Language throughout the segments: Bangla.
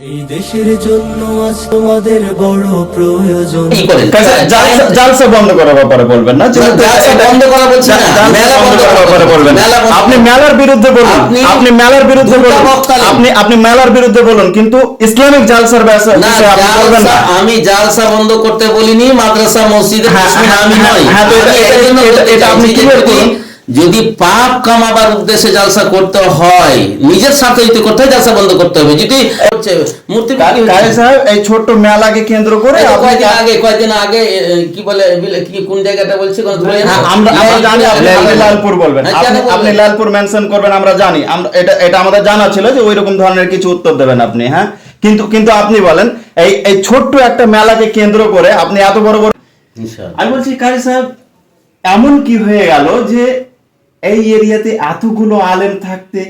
এই দেশের জন্য আজ তোমাদের বড় প্রয়োজন। জালসা বন্ধ করার ব্যাপারে বলবেন না, জালসা বন্ধ করা বলছি না, মেলা বন্ধ করার ব্যাপারে বলবেন। আপনি মেলার বিরুদ্ধে বলুন, আপনি মেলার বিরুদ্ধে বলুন, আপনি মেলার বিরুদ্ধে বলুন, কিন্তু ইসলামিক জালসার বিষয়ে আপনি বলবেন না। আমি জালসা বন্ধ করতে বলিনি, মাদ্রাসা মসজিদে আমি নই। এটা আপনি ক্লিয়ার করুন। যদি পাপ কামাবার উদ্দেশ্যে জালসা করতে হয়, নিজের সাথে করতে হয়, জালসা বন্ধ করতে হবে। যদি মূর্তি কারি সাহেব এই ছোট্ট মেলাকে কেন্দ্র করে কয়েকদিন আগে কি বলে, কি কোন জায়গাটা বলছি, আমরা জানি আপনি লালপুর বলবেন, আপনি লালপুর মেনশন করবেন, আমরা জানি, এটা আমাদের জানা ছিল যে ওইরকম ধরনের কিছু উত্তর দেবেন আপনি। হ্যাঁ, কিন্তু আপনি বলেন এই ছোট্ট একটা মেলাকে কেন্দ্র করে আপনি এত বড় বড়। আমি বলছি কারি সাহেব, এমন কি হয়ে গেল যে এই এরিয়াতে এতগুলো আলেম থাকতে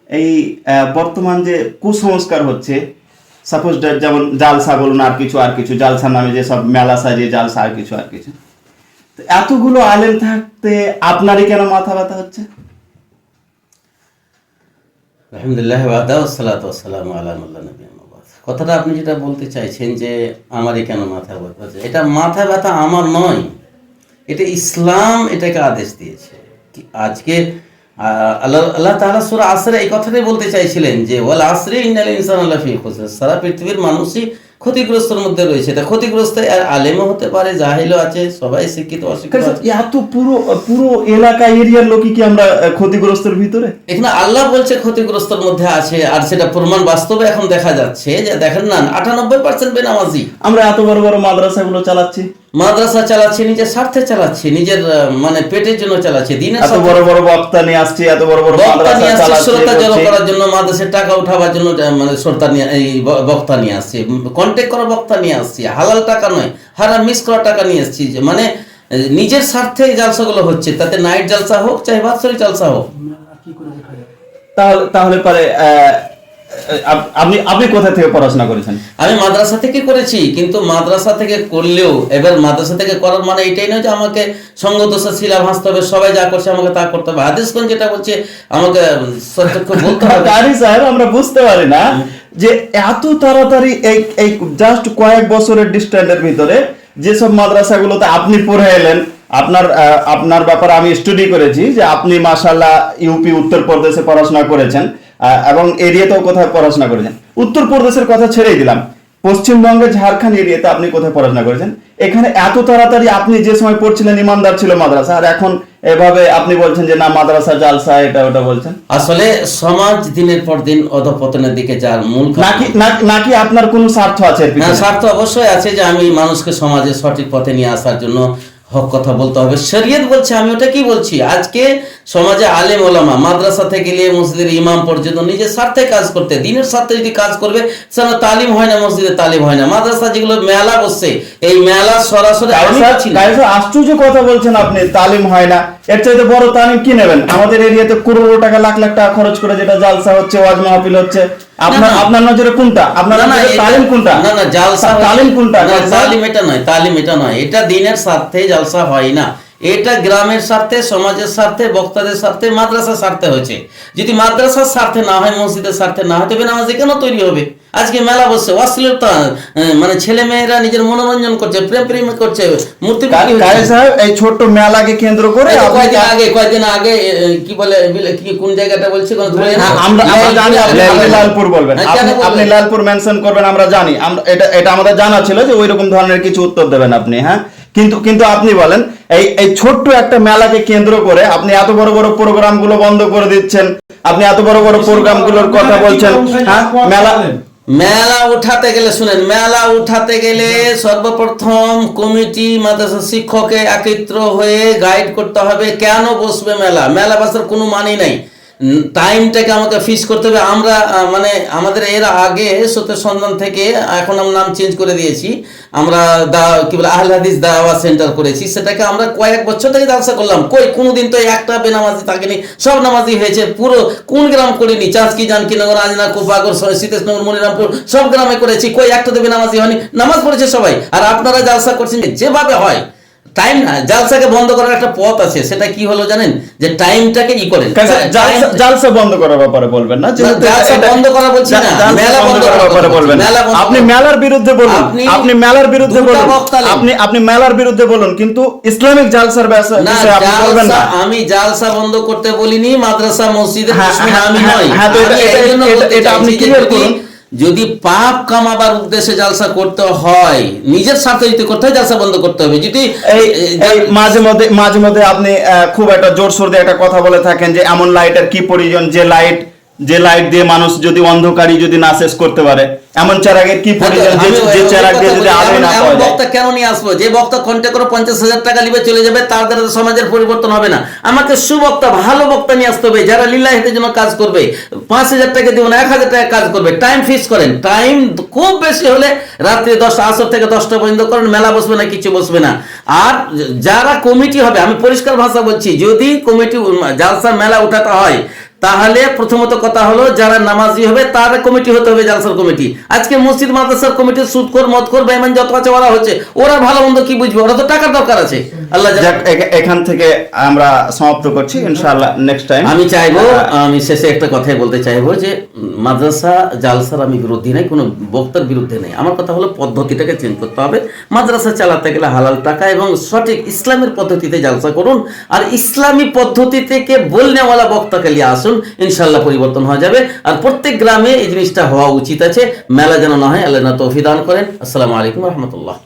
এই বর্তমান যে কুসংস্কার হচ্ছে, সাপোজ যেমন জালসা বলুন, আর কিছু জালসা নামে যে সব মেলা সাজিয়ে জালসা, আর কিছু তো এতগুলো আলেম থাকতে আপনারই কেন মাথা ব্যথা হচ্ছে? আলহামদুলিল্লাহ ওয়াহদা ওয়াসসালাতু ওয়াসসালামু আলা মান লা নাবিয়্যা মিন বা'দ। কথাটা আপনি যেটা বলতে চাইছেন যে আমারই কেন মাথা ব্যথা হচ্ছে, এটা মাথা ব্যথা আমার নয়, এটা ইসলাম এটাকে আদেশ দিয়েছে। আজকে আল্লাহ তাআলা সূরা আসরে এই কথাটাই বলতে চাইছিলেন যে ওয়াল আসরি ইন্নাল ইনসানা লাফি খুসর, সারা পৃথিবীর মানুষই ক্ষতিগ্রস্তের মধ্যে রয়েছে। এটা ক্ষতিগ্রস্ত আর আলেমও হতে পারে, জাহিলও আছে, সবাই শিক্ষিত অশিক্ষিত আছে। এত পুরো এলাকা এরিয়ার লোকই কি আমরা ক্ষতিগ্রস্তের ভিতরে? এখানে আল্লাহ বলছে ক্ষতিগ্রস্তের মধ্যে আছে, আর সেটা প্রমাণ বাস্তবে এখন দেখা যাচ্ছে যে দেখেন না 98% বেনামাজি। আমরা এত বড় বড় মাদ্রাসাগুলো চালাচ্ছি, মাদ্রাসা চালাচ্ছে নিজের স্বার্থে চালাচ্ছে, নিজের মানে পেটের জন্য চালাচ্ছে, দিনের এত বড় বড় বক্তা নিয়ে আসছে, এত বড় বড় মাদ্রাসা চালাচ্ছে, শ্রোতা জড়ো করার জন্য, মাদ্রাসার টাকা উঠাবার জন্য মানে শ্রোতা নিয়ে এই বক্তা নিয়ে আসছে, কন্ট্যাক্ট করা বক্তা নিয়ে আসছে, হালাল টাকা নয়, হারাম মিস করা টাকা নিয়ে আসছি, যে মানে নিজের স্বার্থে জালসাগুলো হচ্ছে, তাতে নাইট জালসা হোক চাই বাৎসরিক জালসা হোক। তাহলে পরে আপনি কোথা থেকে পড়াশোনা করেছেন? আমি মাদ্রাসা থেকে করেছি, কিন্তু মাদ্রাসা থেকে করলেও এবার মাদ্রাসা থেকে করার মানে এটাই নয় যে আমাকে সঙ্গদোষা ছিলাম হাসতে হবে, সবাই যা করছে আমাকে তা করতে হবে। হাদিস কোন যেটা বলছে আমাকে সত্যি বলতে হবে। কারি সাহেব, আমরা বুঝতে পারি না যে এত তাড়াতাড়ি এই জাস্ট কয়েক বছরের ডিস্টেন্সের ভিতরে যেসব মাদ্রাসাগুলোতে আপনি পড়ে এলেন, আপনার ব্যাপারে আমি স্টাডি করেছি যে আপনি মাশাআল্লাহ ইউপি উত্তরপ্রদেশে পড়াশোনা করেছেন, এবং এরিয়াতেও কোথায় পড়াশোনা করেছেন। উত্তরপ্রদেশের কথা ছেড়েই দিলাম, পশ্চিমবঙ্গের ঝাড়খণ্ড এরিয়াতে আপনি কোথায় পড়াশোনা করেছেন? এখানে এত তাড়াতাড়ি আপনি যে সময় পড়ছিলেন ইমানদার ছিল মাদ্রাসা, আর এখন এভাবে আপনি বলছেন যে না মাদ্রাসা জালসা এটা ওটা বলছেন। আসলে সমাজ দিনের পর দিন অধঃপতনের দিকে যার মূল নাকি আপনার কোনো স্বার্থ আছে? স্বার্থ অবশ্যই আছে, যে আমি মানুষকে সমাজের সঠিক পথে নিয়ে আসার জন্য হক কথা বলতে হবে, শরীয়ত বলছে, আমি ওটা কি বলছি। আজকে সমাজে আলেম ওলামা মাদ্রাসা থেকে নিয়ে মসজিদের ইমাম পর্যন্ত নিজের স্বার্থে কাজ করতে, দিনের স্বার্থে যদি কাজ করবে, সেটা তালিম হয় না, মসজিদে তালিম হয় না। মাদ্রাসা যেগুলো মেলা বসছে, এই মেলা সরাসরি আশ্চর্য কথা বলছেন আপনি, তালিম হয় না। এর চাইতে বড় তালিম কি নেবেন? আমাদের এরিয়াতে করোড় টাকা লাখ লাখ টাকা খরচ করে যেটা জালসা হচ্ছে, ওয়াজ মাহফিল হচ্ছে, আপনার নজরে কোনটা? আপনার তালিম কোনটা? না না, জালসা তালিম কোনটা? তালিম এটা নয়, তালিম এটা নয়, এটা দিনের স্বার্থে জালসা হয় না, এটা গ্রামের স্বার্থে, সমাজের স্বার্থে, বক্তাদের স্বার্থে, মাদ্রাসার স্বার্থে হয়েছে। যদি মাদ্রাসার স্বার্থে না হয়, মসজিদের স্বার্থে না হয়, তবে নামাজ কেন তৈরি হবে? আজকে মেলা বসছে, অশ্লীলতা, মানে ছেলে মেয়েরা নিজের মনোরঞ্জন করছে, প্রেম করছে, মূর্তি সাহেব এই ছোট্ট মেলাকে কেন্দ্র করে কয়েকদিন আগে কি বলে, কি কোন জায়গাটা বলছি, আমরা জানি আপনি লালপুর বলবেন, আপনি লালপুর মেনশন করবেন, আমরা জানি, এটা আমাদের জানা ছিল যে ওইরকম ধরনের কিছু উত্তর দেবেন আপনি। হ্যাঁ, কিন্তু আপনি বলেন এই ছোট্ট একটা মেলাকে কেন্দ্র করে আপনি এত বড় বড় প্রোগ্রামগুলো বন্ধ করে দিচ্ছেন, আপনি এত বড় বড় প্রোগ্রামগুলোর কথা বলছেন। হ্যাঁ, মেলা উঠাতে গেলে শুনেন, মেলা উঠাতে গেলে সর্বপ্রথম কমিটি মাদ্রাসা শিক্ষকে একত্র হয়ে গাইড করতে হবে কেন বসবে মেলা। মেলা বসার কোনো মানে নাই, টাইমটাকে আমাকে ফিক্স করতে হবে। আমরা মানে আমাদের এর আগে সত্য সন্ধান থেকে এখন আমরা নাম চেঞ্জ করে দিয়েছি, আমরা কি বলে আহলে হাদিস দাওয়া সেন্টার করেছি, সেটাকে আমরা কয়েক বছর থেকে জালসা করলাম। কোনোদিন তো একটা বেনামাজি থাকেনি, সব নামাজি হয়েছে। পুরো কোন গ্রাম করিনি, চাঁচকি, জানকীনগর, আজনা, কুপাগর, সীতেশনগর, মনিরামপুর সব গ্রামে করেছি, কই একটা তো বেনামাজি হয়নি, নামাজ পড়েছে সবাই। আর আপনারা জালসা করছেন যেভাবে হয়, টাইম না, জালসাকে বন্ধ করার একটা পথ আছে, সেটা কি হলো জানেন, যে টাইমটাকে ই করেন। জালসা বন্ধ করার ব্যাপারে বলবেন না, জালসা বন্ধ করা বলছি না, মেলা বন্ধ করার ব্যাপারে বলবেন। আপনি মেলার বিরুদ্ধে বলুন, আপনি মেলার বিরুদ্ধে বলুন, আপনি মেলার বিরুদ্ধে বলুন, কিন্তু ইসলামিক জালসার বিষয়ে আপনি বলবেন না। আমি জালসা বন্ধ করতে বলিনি, মাদ্রাসা মসজিদের আমি নই। এটা আপনি ক্লিয়ার করুন। যদি পাপ কামাবার উদ্দেশ্যে জালসা করতে হয়, নিজের স্বার্থে যদি করতে হয়, জালসা বন্ধ করতে হবে। যদি মাঝে মধ্যে আপনি খুব একটা জোর সোর দিয়ে একটা কথা বলে থাকেন যে এমন লাইটের কি প্রয়োজন, যে লাইট দিয়ে মানুষ যদি অন্ধকারই যদি না শেষ করতে পারে, এমন চারাগের কি প্রয়োজন যে চারাগ দিয়ে যদি আলো না পাওয়া যায়। বক্তা কেন নিয়ে আসবো? যে বক্তা কন্ট্যাক্ট করে 50,000 টাকা লিবে চলে যাবে, তার দ্বারা সমাজের পরিবর্তন হবে না। আমাকে সুবক্তা, ভালো বক্তা নিয়ে আসতে হবে, যারা লিল্লাহির জন্য কাজ করবে। 5,000 টাকা দিব না, 1,000 টাকা কাজ করবে। টাইম ফিক্স করেন, টাইম খুব বেশি হলে রাত্রি 10 আসর থেকে 10টা পর্যন্ত করেন, মেলা বসবে না, কিছু বসবে না। আর যারা কমিটি হবে, আমি পরিষ্কার ভাষা বলছি, যদি কমিটি জালসা মেলা উঠাতে হয়, তাহলে প্রথমত কথা হলো যারা নামাজি হবে তার কমিটি হতে হবে, জালসার কমিটি। আজকে মসজিদ মাদ্রাসার কমিটি সুদখোর, মদখোর, বেঈমান যত আছে ওরা হচ্ছে, ওরা ভালো মন্দ কি বুঝবে, ওরা তো টাকার দরকার আছে। আল্লাহ এখান থেকে আমরা সমাপ্ত করছি, ইনশাআল্লাহ নেক্সট টাইম। আমি চাইবো, আমি শেষে একটা কথাই বলতে চাইবো যে মাদ্রাসা জালসার আমি বিরোধী নাই, কোনো বক্তার বিরুদ্ধে নেই। আমার কথা হলো পদ্ধতিটাকে চেঞ্জ করতে হবে। মাদ্রাসা চালাতে গেলে হালাল টাকা এবং সঠিক ইসলামের পদ্ধতিতে জালসা করুন, আর ইসলামী পদ্ধতি থেকে বলনেওয়ালা বক্তাকে নিয়ে আসুন, ইনশাআল্লাহ পরিবর্তন হয়ে যাবে। আর প্রত্যেক গ্রামে এই জিনিসটা হওয়া উচিত আছে, মেলা যেন না হয়। আল্লাহ তৌফিক দান করেন। আসসালামু আলাইকুম ওয়া রাহমাতুল্লাহ।